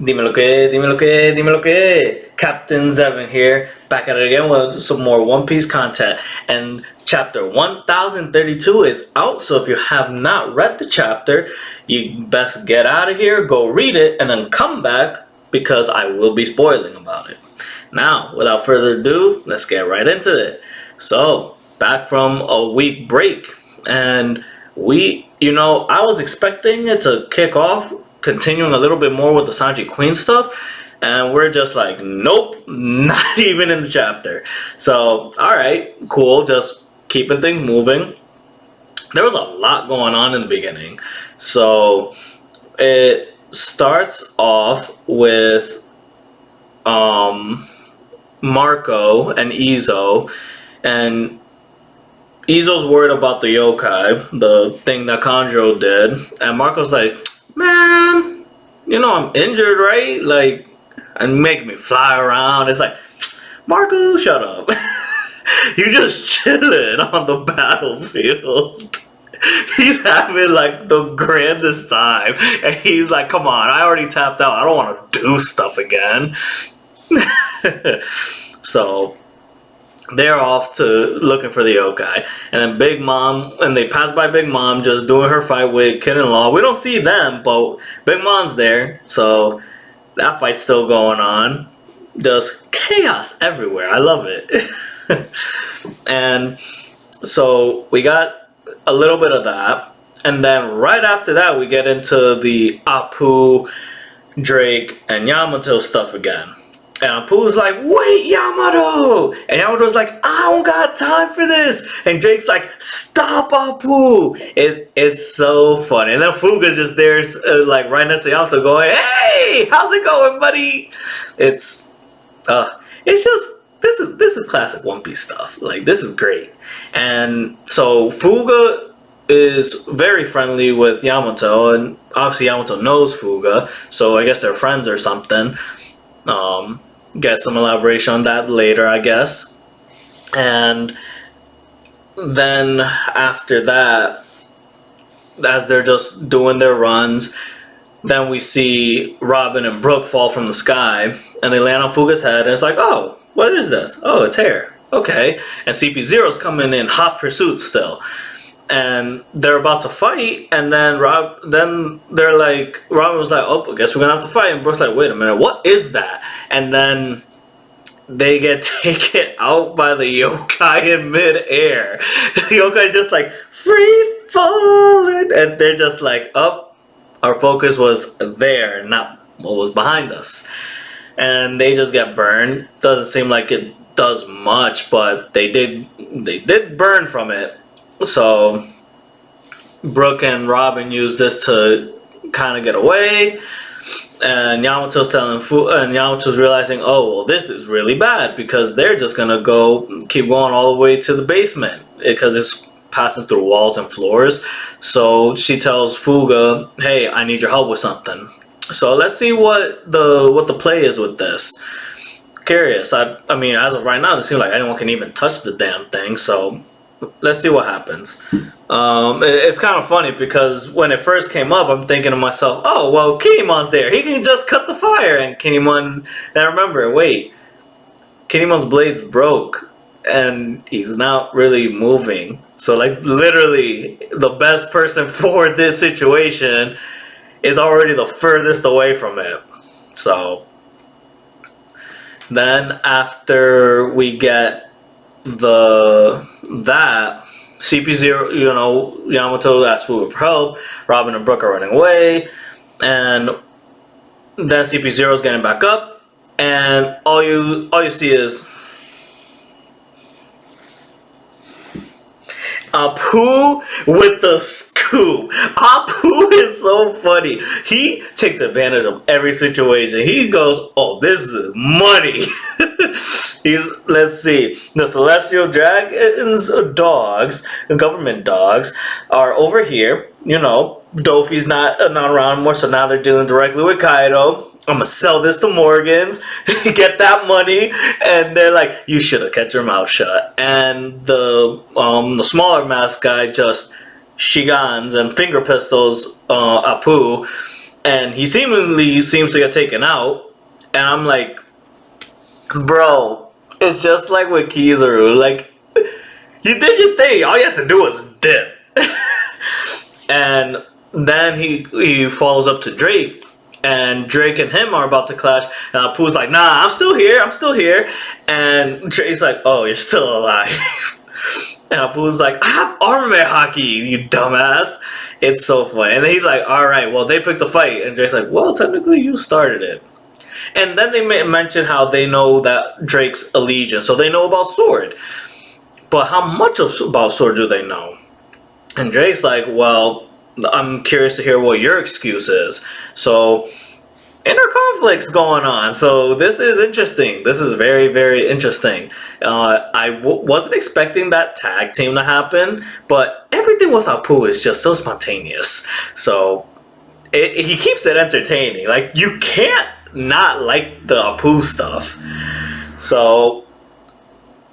Dime lo que. Captain Zevin here, back at it again with some more One Piece content. And chapter 1032 is out, so if you have not read the chapter, you best get out of here, go read it, and then come back because I will be spoiling about it. Now, without further ado, let's get right into it. So, back from a week break, and I was expecting it to kick off continuing a little bit more with the Sanji Queen stuff, and we're just like, nope, not even in the chapter. So, alright, cool, just keeping things moving. There was a lot going on in the beginning. So, it starts off with Marco and Izo, and Izo's worried about the yokai, the thing that Kanjo did, and Marco's like, man, I'm injured, right? Like, and make me fly around. It's like, Marco, shut up. You just chilling on the battlefield. He's having like the grandest time, and he's like, come on, I already tapped out. I don't want to do stuff again. So they're off to looking for the yokai, and then Big Mom, and they pass by Big Mom just doing her fight with Kid and Law. We don't see them, but Big Mom's there, so that fight's still going on. Just chaos everywhere. I love it. And so we got a little bit of that, and then right after that we get into the Apu, Drake, and Yamato stuff again. And Apu's like, wait, Yamato! And Yamato's like, I don't got time for this! And Drake's like, stop, Apu! It's so funny. And then Fuga's just there, like, right next to Yamato going, hey! How's it going, buddy? It's just, this is classic One Piece stuff. Like, this is great. And so Fuga is very friendly with Yamato, and obviously Yamato knows Fuga, so I guess they're friends or something. Get some elaboration on that later, I guess. And then after that, as they're just doing their runs, then we see Robin and Brook fall from the sky, and they land on Fuga's head, and it's like, oh, what is this? Oh, it's hair. Okay. And CP0's coming in hot pursuit still. And they're about to fight, and then Robin was like, oh, I guess we're gonna have to fight. And Brook's like, wait a minute, what is that? And then they get taken out by the yokai in midair. The yokai's just like, free falling, and they're just like, oh, our focus was there, not what was behind us. And they just get burned. Doesn't seem like it does much, but they did burn from it. So Brook and Robin use this to kind of get away, and Yamato's realizing, oh, well, this is really bad because they're just gonna keep going all the way to the basement because it's passing through walls and floors. So she tells Fuga, hey, I need your help with something. So let's see what the play is with this. Curious. I mean, as of right now, it seems like anyone can even touch the damn thing, so let's see what happens. It's kind of funny because when it first came up, I'm thinking to myself, oh, well, Kinemon's there. He can just cut the fire. And Kinemon, then I remember, wait, Kinemon's blade's broke and he's not really moving. So, like, literally, the best person for this situation is already the furthest away from it. So then after we get that CP0, Yamato asks Fuga for help. Robin and Brook are running away, and then CP0 is getting back up, and all you see is Apu with the scoop. Apu is so funny. He takes advantage of every situation. He goes, oh, this is money. Let's see. The Celestial Dragons dogs, the government dogs, are over here. Dofi's not around anymore, so now they're dealing directly with Kaido. I'm gonna sell this to Morgans, get that money, and they're like, you should have kept your mouth shut. And the smaller mask guy just shigans and finger pistols Apu, and he seemingly seems to get taken out, and I'm like, bro, it's just like with Kizaru. Like, you did your thing. All you had to do was dip. And then he follows up to Drake, and Drake and him are about to clash, and Apu's like, nah, I'm still here. And Drake's like, oh, you're still alive. And Apu's like, I have armament hockey, you dumbass. It's so funny. And then he's like, alright, well, they picked the fight. And Drake's like, well, technically you started it. And then they mention how they know that Drake's allegiance, so they know about Sword. But how much about Sword do they know? And Drake's like, well, I'm curious to hear what your excuse is. So, inner conflicts going on. So this is interesting. This is very, very interesting. I wasn't expecting that tag team to happen, but everything with Apu is just so spontaneous. So he keeps it entertaining. Like, you can't not like the Apu stuff. So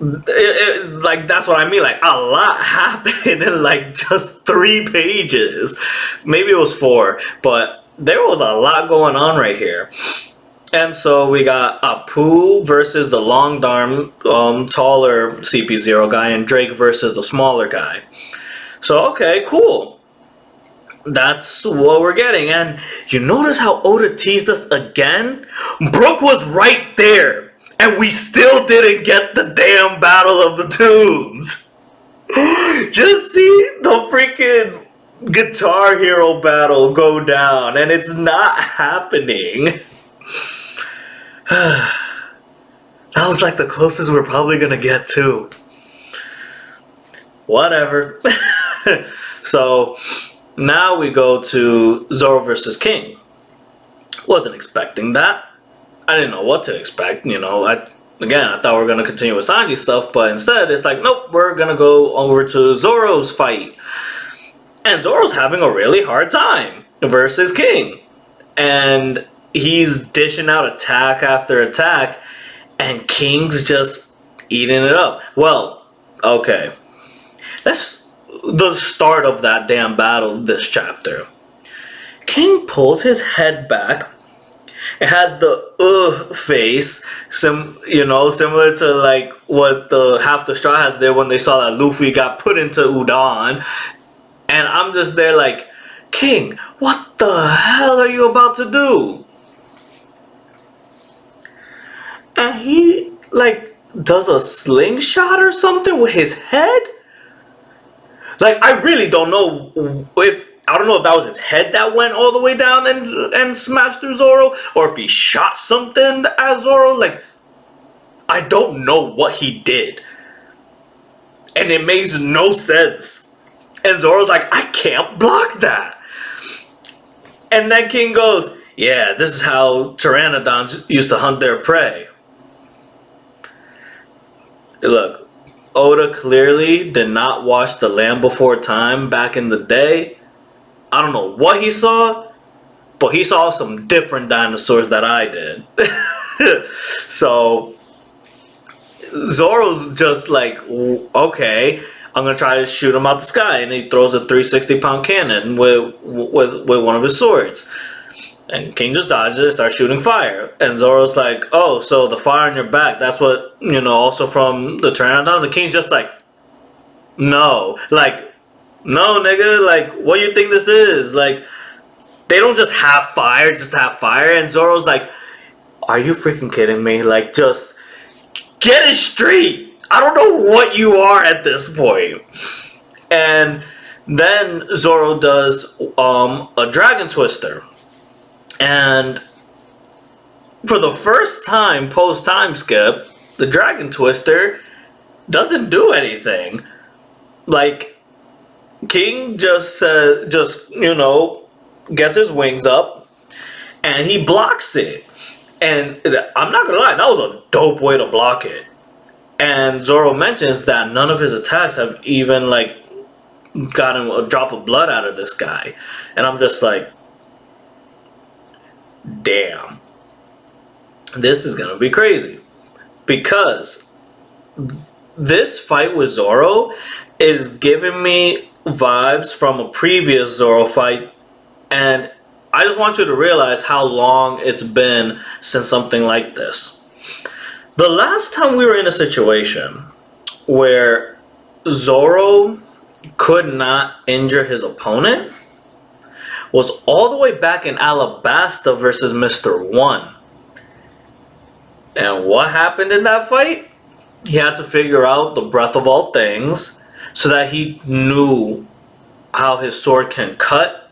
like, that's what I mean. Like, a lot happened in like just 3 pages. Maybe it was 4, but there was a lot going on right here. And so we got Apu versus the long arm, taller CP0 guy, and Drake versus the smaller guy. So okay, cool. That's what we're getting. And you notice how Oda teased us again? Brook was right there, and we still didn't get the damn Battle of the Tunes. Just see the freaking Guitar Hero battle go down, and it's not happening. That was like the closest we're probably gonna get to. Whatever. So now we go to Zoro versus King. Wasn't expecting that. I didn't know what to expect, you know. I thought we were going to continue with Sanji stuff, but instead it's like, nope, we're going to go over to Zoro's fight. And Zoro's having a really hard time versus King. And he's dishing out attack after attack, and King's just eating it up. Well, okay. That's the start of that damn battle this chapter. King pulls his head back. It has the face, similar to like what the Half the Straw has there when they saw that Luffy got put into udon. And I'm just there like, King, what the hell are you about to do? And he like does a slingshot or something with his head. Like, I really don't know if that was his head that went all the way down and smashed through Zoro, or if he shot something at Zoro. Like, I don't know what he did. And it makes no sense. And Zoro's like, I can't block that. And then King goes, yeah, this is how pteranodons used to hunt their prey. Look, Oda clearly did not watch The Land Before Time back in the day. I don't know what he saw, but he saw some different dinosaurs that I did. So Zoro's just like, okay, I'm gonna try to shoot him out the sky, and he throws a 360-pound cannon with one of his swords. And King just dodges it and starts shooting fire. And Zoro's like, oh, so the fire on your back, that's what, also from the Pteranodons? And King's just like, no. Like, no, nigga. Like, what do you think this is? Like, they don't just have fire, And Zoro's like, are you freaking kidding me? Like, just get it straight. I don't know what you are at this point. And then Zoro does a Dragon Twister. And for the first time post-time skip, the Dragon Twister doesn't do anything. Like, King just gets his wings up and he blocks it. And I'm not gonna lie, that was a dope way to block it. And Zoro mentions that none of his attacks have even like gotten a drop of blood out of this guy. And I'm just like, damn, this is gonna be crazy, because this fight with Zoro is giving me vibes from a previous Zoro fight, and I just want you to realize how long it's been since something like this. The last time we were in a situation where Zoro could not injure his opponent was all the way back in Alabasta versus Mr. One. And what happened in that fight? He had to figure out the breath of all things so that he knew how his sword can cut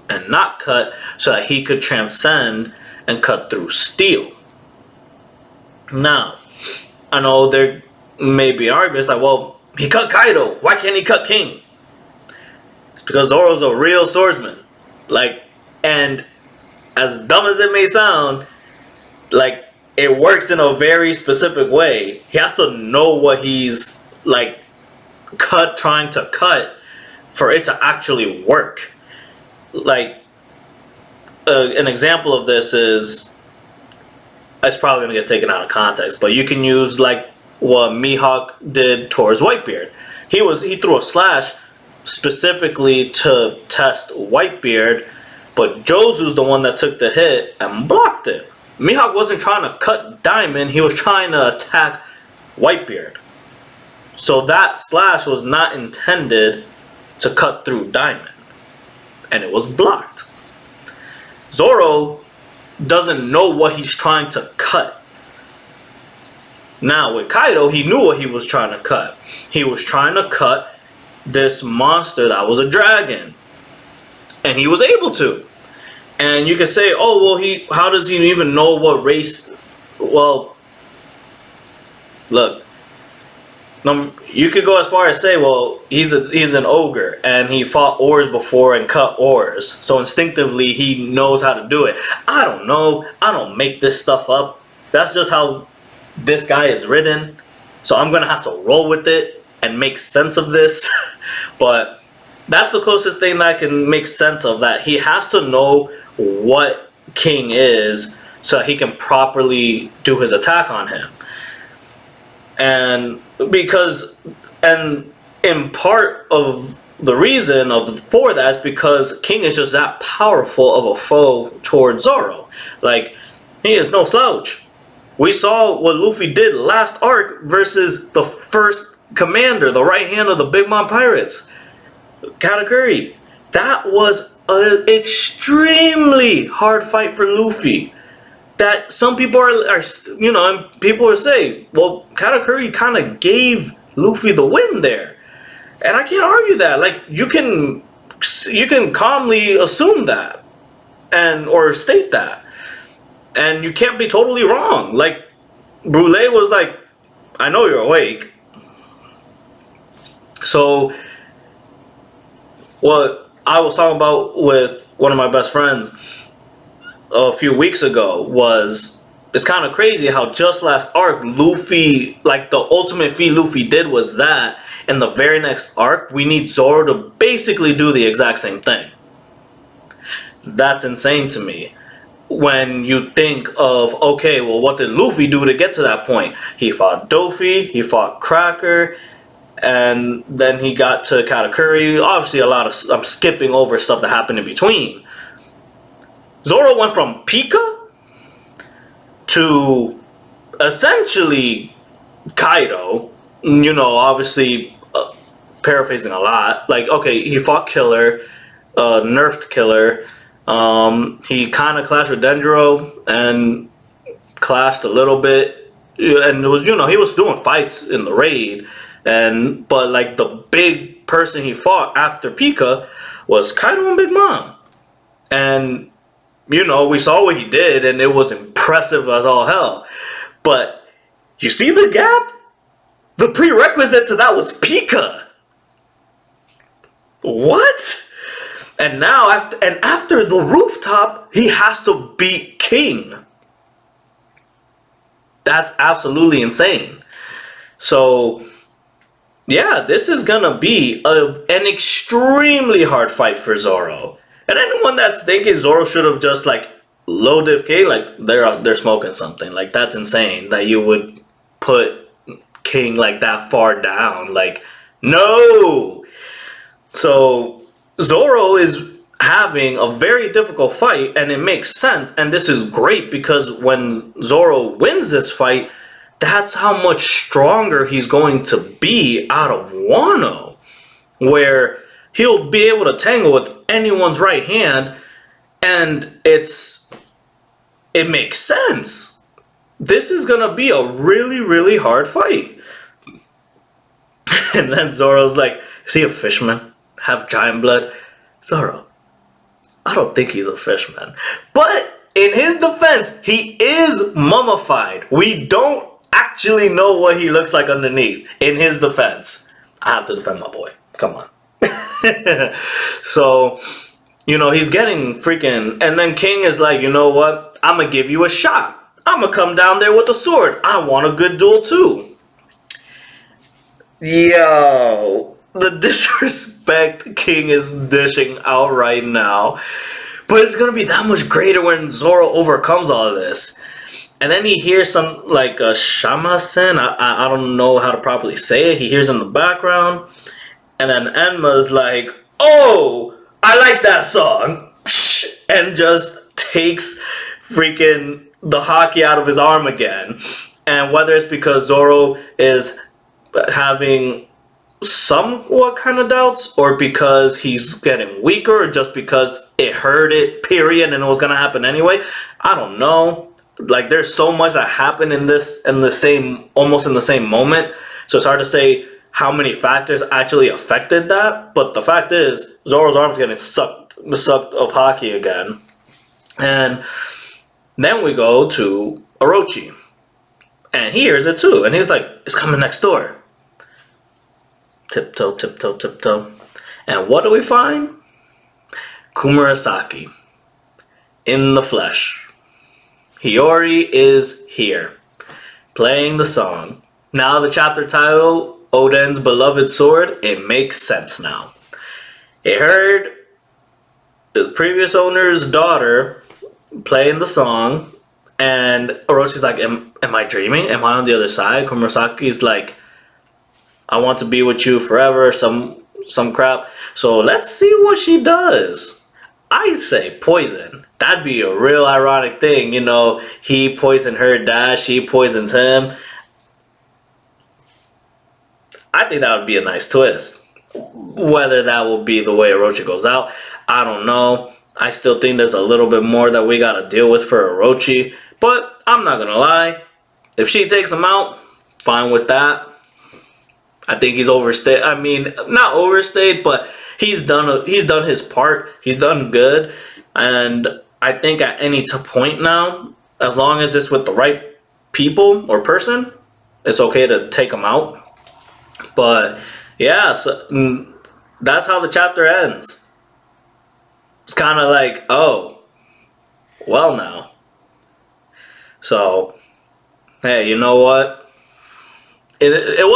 and not cut so that he could transcend and cut through steel. Now, I know there may be arguments like, well, he cut Kaido. Why can't he cut King? It's because Zoro's a real swordsman. Like, and as dumb as it may sound, like, it works in a very specific way. He has to know what he's, like, trying to cut for it to actually work. Like, an example of this is, it's probably going to get taken out of context, but you can use, like, what Mihawk did towards Whitebeard. He threw a slash specifically to test Whitebeard, but Josu's the one that took the hit and blocked it. Mihawk wasn't trying to cut Diamond, he was trying to attack Whitebeard. So that slash was not intended to cut through Diamond, and it was blocked. Zoro doesn't know what he's trying to cut. Now with Kaido, he knew what he was trying to cut. He was trying to cut this monster that was a dragon, and he was able to. And you can say, oh, well, how does he even know what race? Well, look, you could go as far as say, well, he's an ogre and he fought ores before and cut ores, so instinctively he knows how to do it. I don't know. I don't make this stuff up. That's just how this guy is written. So I'm gonna have to roll with it and make sense of this. But that's the closest thing that I can make sense of, that he has to know what King is so he can properly do his attack on him. And in part of the reason for that is because King is just that powerful of a foe towards Zoro. Like, he is no slouch. We saw what Luffy did last arc versus the first commander, the right hand of the Big Mom Pirates, Katakuri. That was an extremely hard fight for Luffy. That some people are you know, and people are saying, well, Katakuri kind of gave Luffy the win there, and I can't argue that. Like, you can calmly assume that, or state that, and you can't be totally wrong. Like, Brule was like, I know you're awake. So what I was talking about with one of my best friends a few weeks ago was, it's kind of crazy how just last arc Luffy, like, the ultimate feat Luffy did was that in the very next arc we need Zoro to basically do the exact same thing. That's insane to me. When you think of, okay, well, what did Luffy do to get to that point? He fought Dofi, he fought Cracker, and then he got to Katakuri. Obviously I'm skipping over stuff that happened in between. Zoro went from Pika to essentially Kaido. You know, obviously paraphrasing a lot. Like, okay, he fought Killer, nerfed Killer. He kind of clashed with Denjiro and clashed a little bit. And it was, you know, he was doing fights in the raid. But like, the big person he fought after Pika was Kaido and Big Mom. And, you know, we saw what he did, and it was impressive as all hell. But you see the gap? The prerequisite to that was Pika. What? And now, after the rooftop, he has to beat King. That's absolutely insane. So, yeah, this is gonna be an extremely hard fight for Zoro. And anyone that's thinking Zoro should have just, like, low diff K, like, they're smoking something. Like, that's insane that you would put King, like, that far down. Like, no! So Zoro is having a very difficult fight, and it makes sense. And this is great because when Zoro wins this fight, that's how much stronger he's going to be out of Wano, where he'll be able to tangle with anyone's right hand, and it makes sense. This is gonna be a really, really hard fight. And then Zoro's like, is he a fishman? Have giant blood? Zoro, I don't think he's a fishman. But in his defense, he is mummified. We don't actually know what he looks like underneath. In his defense, I have to defend my boy. Come on. So, he's getting freaking... And then King is like, you know what? I'm going to give you a shot. I'm going to come down there with a sword. I want a good duel too. Yo, the disrespect King is dishing out right now. But it's going to be that much greater when Zoro overcomes all of this. And then he hears some, like, a shamasen. I don't know how to properly say it. He hears in the background. And then Enma's like, oh, I like that song. And just takes freaking the hockey out of his arm again. And whether it's because Zoro is having somewhat kind of doubts, or because he's getting weaker, or just because it hurt it, period, and it was going to happen anyway, I don't know. Like, there's so much that happened almost in the same moment. So it's hard to say how many factors actually affected that. But the fact is, Zoro's arm's getting sucked of hockey again. And then we go to Orochi. And he hears it too. And he's like, it's coming next door. Tiptoe, tiptoe, tiptoe. And what do we find? Kumurasaki. In the flesh. Hiyori is here. Playing the song. Now the chapter title, Oden's Beloved Sword, it makes sense now. It heard the previous owner's daughter playing the song, and Orochi's like, am I dreaming? Am I on the other side? Kumurasaki's like, I want to be with you forever, some crap. So let's see what she does. I say poison. That'd be a real ironic thing, he poisoned her dad, she poisons him. I think that would be a nice twist. Whether that will be the way Orochi goes out, I don't know. I still think there's a little bit more that we gotta deal with for Orochi. But I'm not gonna lie. If she takes him out, fine with that. I think he's overstayed. I mean, not overstayed, but he's done his part. He's done good. And I think at any point now, as long as it's with the right people or person, it's okay to take him out. But yeah, so that's how the chapter ends. It's kind of like, oh, well now. So, hey, you know what? It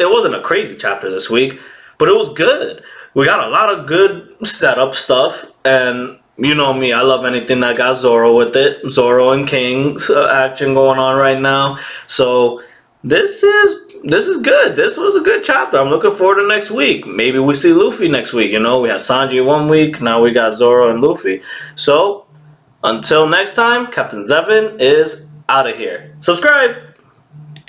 wasn't a crazy chapter this week, but it was good. We got a lot of good setup stuff, and you know me, I love anything that got Zoro with it. Zoro and King's action going on right now. So this is good. This was a good chapter. I'm looking forward to next week. Maybe we see Luffy next week. We had Sanji 1 week. Now we got Zoro and Luffy. So until next time, Captain Zevin is out of here. Subscribe.